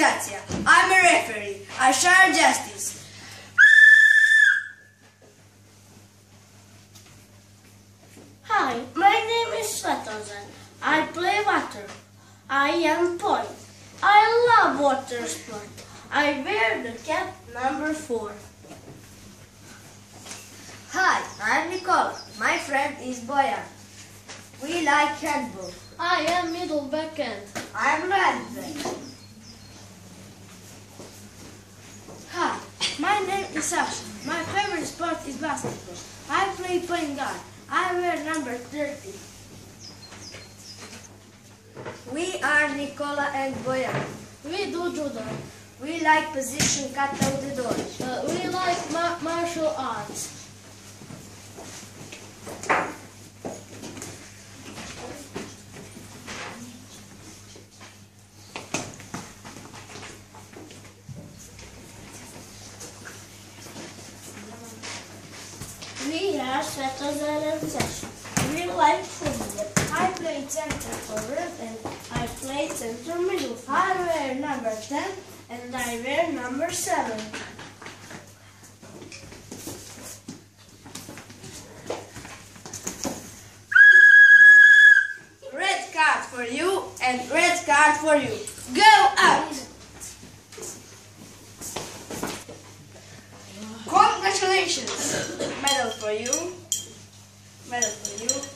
Grazia. I'm a referee. I share justice. Hi, my name is Svetozan. I play water. I am point. I love water sport. I wear the cap number 4. Hi, I'm Nicola. My friend is Boyan. We like handball. I am middle backend. I'm right back. Hi, my name is Sasha. My favorite sport is basketball. I play point guard. I wear number 30. We are Nicola and Boyan. We do judo. We like position cut out the door. We like martial arts. We are Svetozan and Sasha. We like football. I play center forward and I play center middle. I wear number 10. And I wear number 7. Red card for you and red card for you. Go out! Congratulations! Medal for you. Medal for you.